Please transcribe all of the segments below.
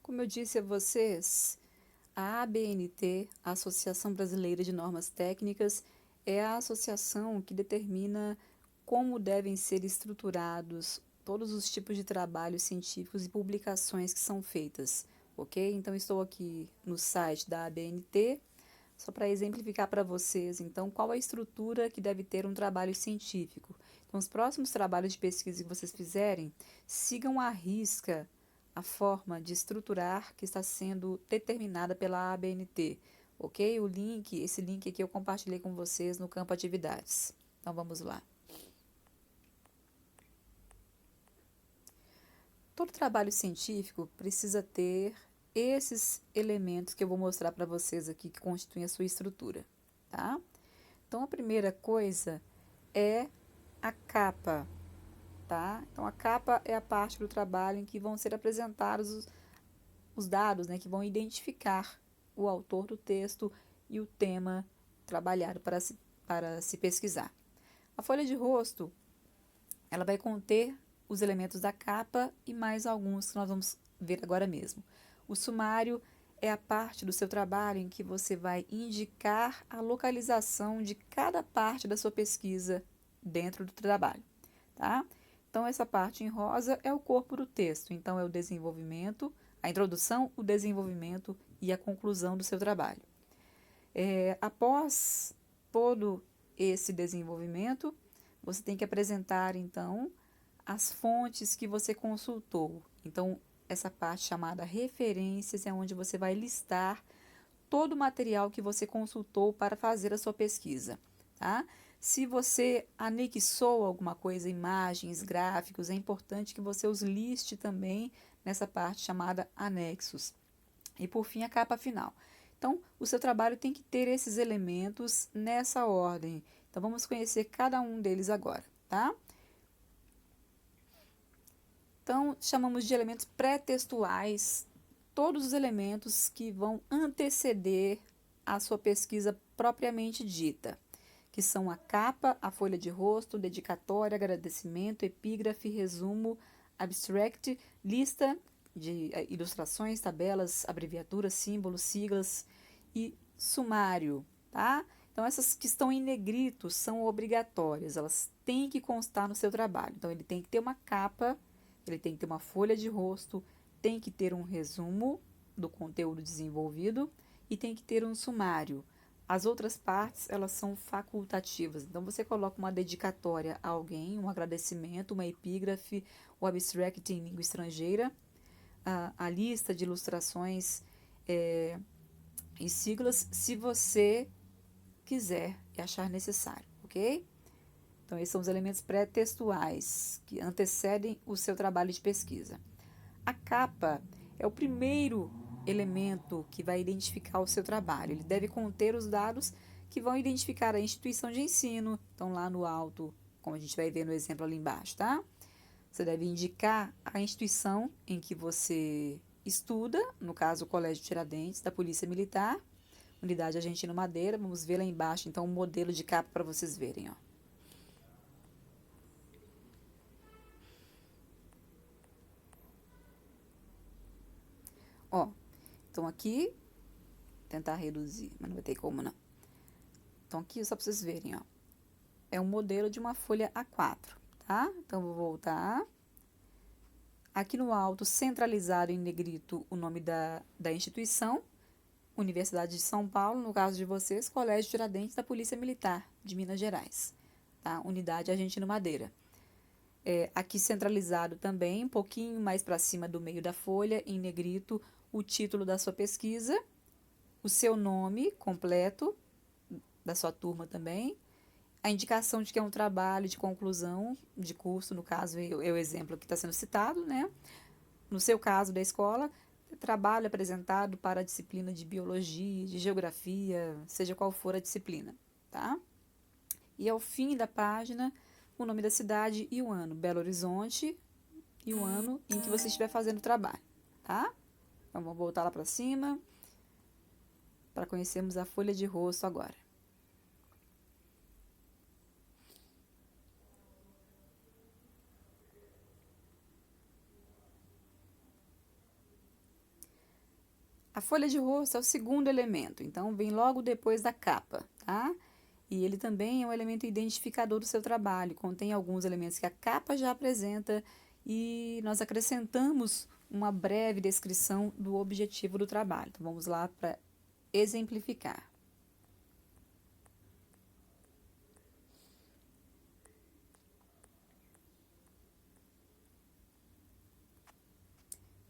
Como eu disse a vocês, a ABNT, a Associação Brasileira de Normas Técnicas, é a associação que determina como devem ser estruturados todos os tipos de trabalhos científicos e publicações que são feitas, ok? Então, estou aqui no site da ABNT, só para exemplificar para vocês, então, qual a estrutura que deve ter um trabalho científico. Então, os próximos trabalhos de pesquisa que vocês fizerem, sigam à risca a forma de estruturar que está sendo determinada pela ABNT, ok? Esse link aqui eu compartilhei com vocês no campo atividades. Então, vamos lá. Todo trabalho científico precisa ter esses elementos que eu vou mostrar para vocês aqui que constituem a sua estrutura, tá? Então, a primeira coisa é a capa, tá? Então, a capa é a parte do trabalho em que vão ser apresentados os dados, né, que vão identificar o autor do texto e o tema trabalhado para se pesquisar. A folha de rosto, ela vai conter os elementos da capa e mais alguns que nós vamos ver agora mesmo. O sumário é a parte do seu trabalho em que você vai indicar a localização de cada parte da sua pesquisa dentro do trabalho, tá? Então, essa parte em rosa é o corpo do texto, então é o desenvolvimento, a introdução, o desenvolvimento e a conclusão do seu trabalho. Após todo esse desenvolvimento, você tem que apresentar, então, as fontes que você consultou. Então, essa parte chamada referências é onde você vai listar todo o material que você consultou para fazer a sua pesquisa, tá? Se você anexou alguma coisa, imagens, gráficos, é importante que você os liste também nessa parte chamada anexos. E por fim, a capa final. Então, o seu trabalho tem que ter esses elementos nessa ordem. Então, vamos conhecer cada um deles agora, tá? Então, chamamos de elementos pré-textuais todos os elementos que vão anteceder a sua pesquisa propriamente dita, que são a capa, a folha de rosto, dedicatória, agradecimento, epígrafe, resumo, abstract, lista de ilustrações, tabelas, abreviaturas, símbolos, siglas e sumário, tá? Então, essas que estão em negrito são obrigatórias, elas têm que constar no seu trabalho. Então, ele tem que ter uma capa, ele tem que ter uma folha de rosto, tem que ter um resumo do conteúdo desenvolvido e tem que ter um sumário. As outras partes, elas são facultativas. Então, você coloca uma dedicatória a alguém, um agradecimento, uma epígrafe, o abstract em língua estrangeira, a lista de ilustrações e siglas, se você quiser e achar necessário, ok? Então, esses são os elementos pré-textuais que antecedem o seu trabalho de pesquisa. A capa é o primeiro elemento que vai identificar o seu trabalho. Ele deve conter os dados que vão identificar a instituição de ensino. Então, lá no alto, como a gente vai ver no exemplo ali embaixo, tá? Você deve indicar a instituição em que você estuda, no caso, o Colégio Tiradentes, da Polícia Militar, Unidade Argentino Madeira. Vamos ver lá embaixo, então, o modelo de capa para vocês verem, ó. Ó, então aqui, tentar reduzir, mas não vai ter como não. Então aqui, só para vocês verem, ó. É um modelo de uma folha A4, tá? Então, vou voltar. Aqui no alto, centralizado em negrito, o nome da instituição, Universidade de São Paulo, no caso de vocês, Colégio Tiradentes da Polícia Militar de Minas Gerais, tá? Unidade Argentino Madeira. Aqui centralizado também, um pouquinho mais para cima do meio da folha, em negrito, o título da sua pesquisa, o seu nome completo, da sua turma também, a indicação de que é um trabalho de conclusão de curso, no caso, é o exemplo que está sendo citado, né? No seu caso da escola, trabalho apresentado para a disciplina de biologia, de geografia, seja qual for a disciplina, tá? E ao fim da página, o nome da cidade e o ano, Belo Horizonte, e o ano em que você estiver fazendo o trabalho, tá? Então, vamos voltar lá para cima, para conhecermos a folha de rosto agora. A folha de rosto é o segundo elemento, então vem logo depois da capa, tá? E ele também é um elemento identificador do seu trabalho, contém alguns elementos que a capa já apresenta e nós acrescentamos uma breve descrição do objetivo do trabalho. Então vamos lá para exemplificar.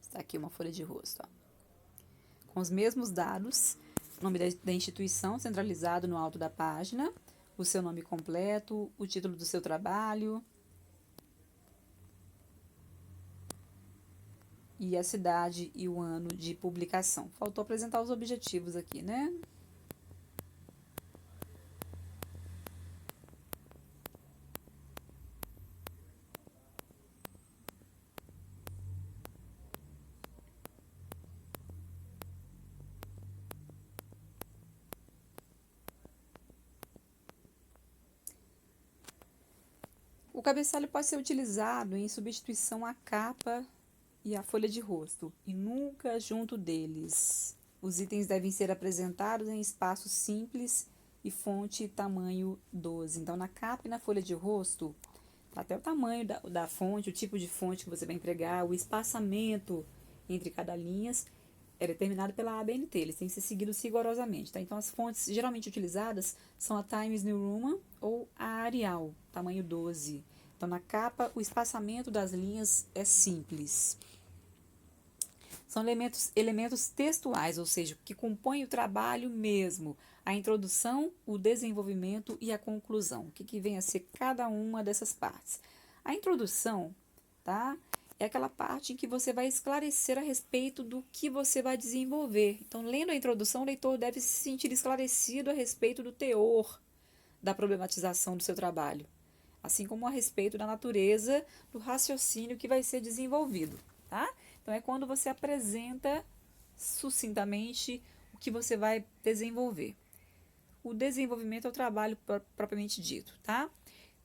Está aqui uma folha de rosto, ó. Com os mesmos dados, o nome da instituição centralizado no alto da página, o seu nome completo, o título do seu trabalho e a cidade e o ano de publicação. Faltou apresentar os objetivos aqui, né? O cabeçalho pode ser utilizado em substituição à capa e à folha de rosto, e nunca junto deles. Os itens devem ser apresentados em espaço simples e fonte tamanho 12. Então, na capa e na folha de rosto, até o tamanho da fonte, o tipo de fonte que você vai empregar, o espaçamento entre cada linhas é determinado pela ABNT, eles têm que ser seguidos rigorosamente, tá? Então, as fontes geralmente utilizadas são a Times New Roman ou a Arial, tamanho 12. Então, na capa, o espaçamento das linhas é simples. São elementos textuais, ou seja, que compõem o trabalho mesmo, a introdução, o desenvolvimento e a conclusão. O que vem a ser cada uma dessas partes? A introdução, tá? É aquela parte em que você vai esclarecer a respeito do que você vai desenvolver. Então, lendo a introdução, o leitor deve se sentir esclarecido a respeito do teor da problematização do seu trabalho, assim como a respeito da natureza do raciocínio que vai ser desenvolvido, tá? Então, é quando você apresenta sucintamente o que você vai desenvolver. O desenvolvimento é o trabalho propriamente dito, tá?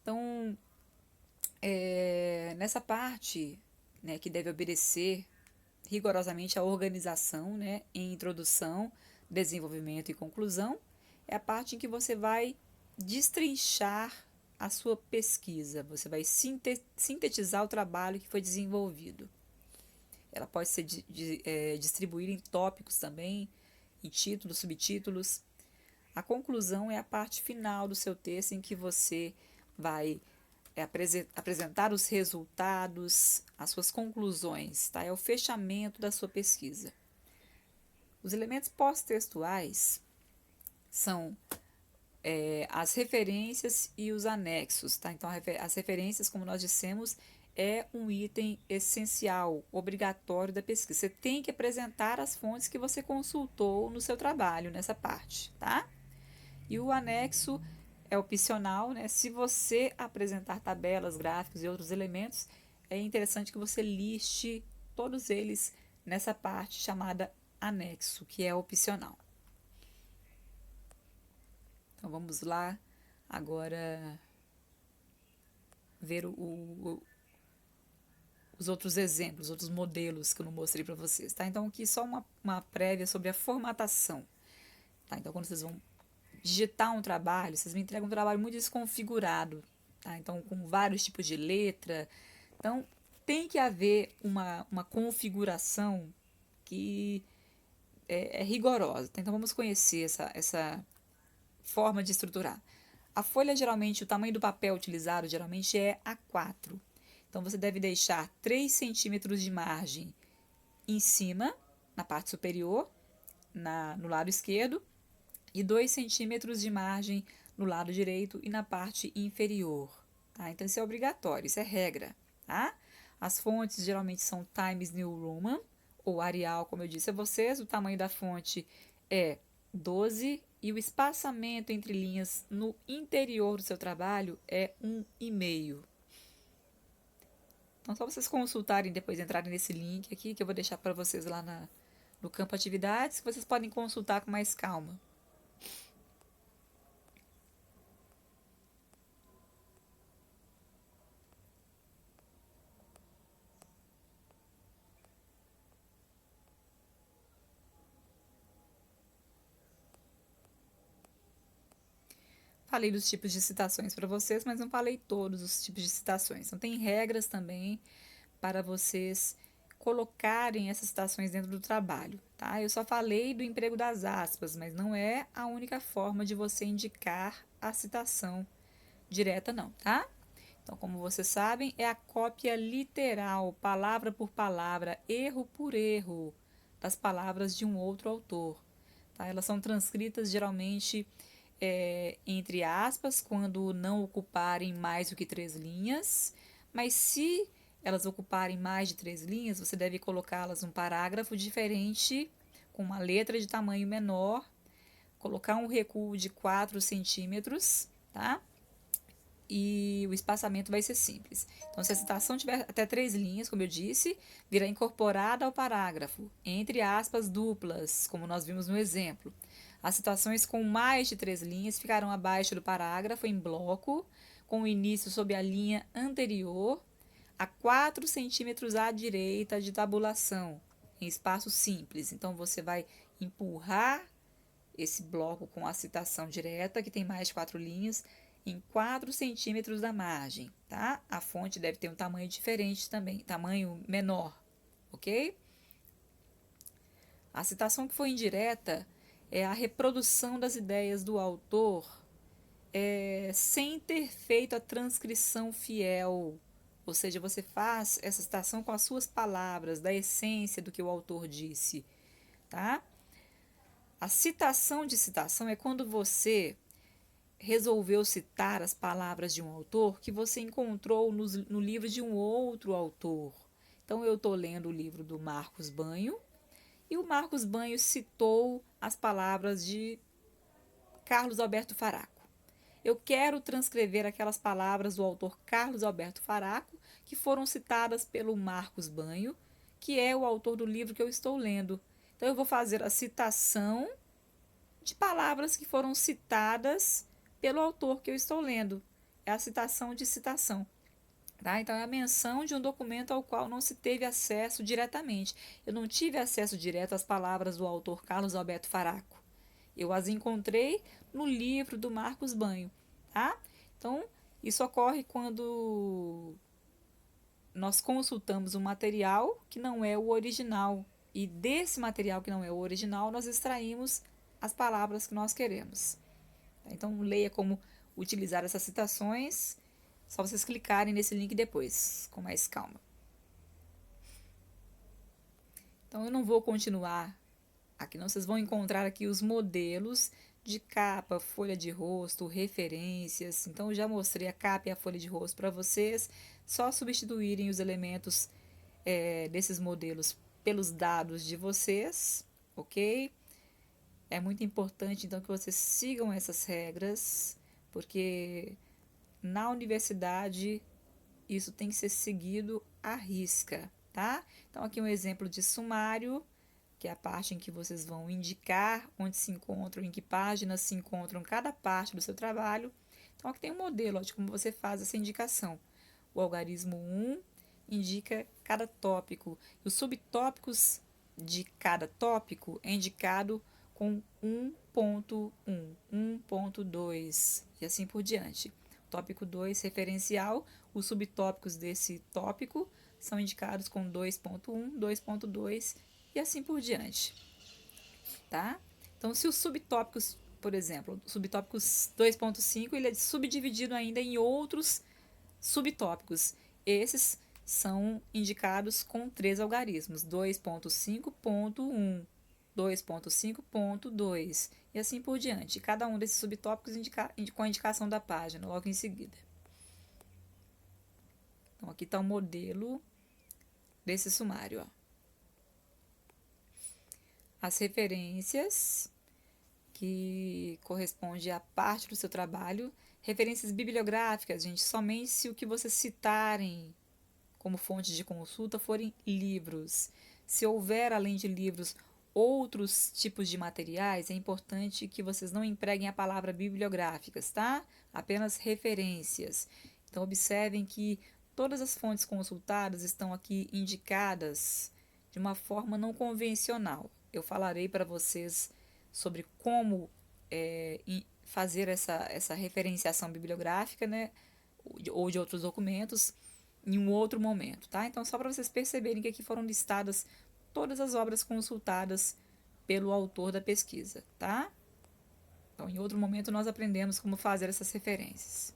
Então, nessa parte, né, que deve obedecer rigorosamente a organização, né, em introdução, desenvolvimento e conclusão, é a parte em que você vai destrinchar a sua pesquisa, você vai sintetizar o trabalho que foi desenvolvido. Ela pode ser distribuída em tópicos também, em títulos, subtítulos. A conclusão é a parte final do seu texto em que você vai apresentar os resultados, as suas conclusões, tá? É o fechamento da sua pesquisa. Os elementos pós-textuais são as referências e os anexos, tá? Então, as referências, como nós dissemos, é um item essencial, obrigatório da pesquisa. Você tem que apresentar as fontes que você consultou no seu trabalho, nessa parte, tá? E o anexo é opcional, né? Se você apresentar tabelas, gráficos e outros elementos, é interessante que você liste todos eles nessa parte chamada anexo, que é opcional. Então, vamos lá agora ver os outros exemplos, outros modelos que eu não mostrei para vocês, tá? Então, aqui só uma prévia sobre a formatação, tá? Então, quando vocês vão digitar um trabalho, vocês me entregam um trabalho muito desconfigurado, tá? Então, com vários tipos de letra. Então, tem que haver uma configuração que é rigorosa, tá? Então, vamos conhecer essa forma de estruturar. A folha, geralmente, o tamanho do papel utilizado, geralmente, é A4. Então, você deve deixar 3 centímetros de margem em cima, na parte superior, no lado esquerdo, e 2 centímetros de margem no lado direito e na parte inferior, tá? Então, isso é obrigatório, isso é regra, tá? As fontes geralmente são Times New Roman ou Arial, como eu disse a vocês. O tamanho da fonte é 12 e o espaçamento entre linhas no interior do seu trabalho é 1,5. Então, só vocês consultarem, depois entrarem nesse link aqui, que eu vou deixar para vocês lá no campo atividades, que vocês podem consultar com mais calma. falei dos tipos de citações para vocês, mas não falei todos os tipos de citações. Então, tem regras também para vocês colocarem essas citações dentro do trabalho, tá? Eu só falei do emprego das aspas, mas não é a única forma de você indicar a citação direta, não, tá? Então, como vocês sabem, é a cópia literal, palavra por palavra, erro por erro, das palavras de um outro autor. Tá? Elas são transcritas geralmente entre aspas, quando não ocuparem mais do que 3 linhas, mas se elas ocuparem mais de 3 linhas, você deve colocá-las num parágrafo diferente, com uma letra de tamanho menor, colocar um recuo de 4 centímetros, tá? E o espaçamento vai ser simples. Então, se a citação tiver até 3 linhas, como eu disse, virá incorporada ao parágrafo, entre aspas duplas, como nós vimos no exemplo. As citações com mais de 3 linhas ficarão abaixo do parágrafo, em bloco, com o início sob a linha anterior, a 4 centímetros à direita de tabulação, em espaço simples. Então, você vai empurrar esse bloco com a citação direta, que tem mais de 4 linhas, em 4 centímetros da margem, tá? A fonte deve ter um tamanho diferente também, tamanho menor, ok? A citação que foi indireta é a reprodução das ideias do autor sem ter feito a transcrição fiel, ou seja, você faz essa citação com as suas palavras, da essência do que o autor disse, tá? A citação de citação é quando você resolveu citar as palavras de um autor que você encontrou no livro de um outro autor. Então, eu estou lendo o livro do Marcos Banho e o Marcos Banho citou as palavras de Carlos Alberto Faraco. Eu quero transcrever aquelas palavras do autor Carlos Alberto Faraco que foram citadas pelo Marcos Banho, que é o autor do livro que eu estou lendo. Então, eu vou fazer a citação de palavras que foram citadas pelo autor que eu estou lendo. É a citação de citação. Tá? Então, é a menção de um documento ao qual não se teve acesso diretamente. Eu não tive acesso direto às palavras do autor Carlos Alberto Faraco. Eu as encontrei no livro do Marcos Banho. Tá? Então, isso ocorre quando nós consultamos um material que não é o original. E desse material que não é o original, nós extraímos as palavras que nós queremos. Então, leia como utilizar essas citações. Só vocês clicarem nesse link depois, com mais calma. Então, eu não vou continuar aqui, não. Vocês vão encontrar aqui os modelos de capa, folha de rosto, referências. Então, eu já mostrei a capa e a folha de rosto para vocês. Só substituírem os elementos desses modelos pelos dados de vocês, ok? É muito importante, então, que vocês sigam essas regras, porque na universidade isso tem que ser seguido à risca, tá? Então, aqui um exemplo de sumário, que é a parte em que vocês vão indicar onde se encontram, em que páginas se encontram cada parte do seu trabalho. Então, aqui tem um modelo de como você faz essa indicação. O algarismo 1 indica cada tópico. E os subtópicos de cada tópico é indicado com 1.1, 1.2 e assim por diante. Tópico 2, referencial, os subtópicos desse tópico são indicados com 2.1, 2.2 e assim por diante, tá? Então, se os subtópicos, por exemplo, subtópicos 2.5, ele é subdividido ainda em outros subtópicos. Esses são indicados com 3 algarismos, 2.5.1, 2.5.2 e assim por diante. Cada um desses subtópicos com a indicação da página logo em seguida. Então, aqui está o modelo desse sumário. Ó. As referências, que corresponde à parte do seu trabalho. Referências bibliográficas, gente, somente se o que vocês citarem como fonte de consulta forem livros. Se houver, além de livros, outros tipos de materiais, é importante que vocês não empreguem a palavra bibliográficas, tá? Apenas referências. Então, observem que todas as fontes consultadas estão aqui indicadas de uma forma não convencional. Eu falarei para vocês sobre como fazer essa referenciação bibliográfica, né, ou de outros documentos em um outro momento, tá? Então, só para vocês perceberem que aqui foram listadas todas as obras consultadas pelo autor da pesquisa, tá? Então, em outro momento, nós aprendemos como fazer essas referências.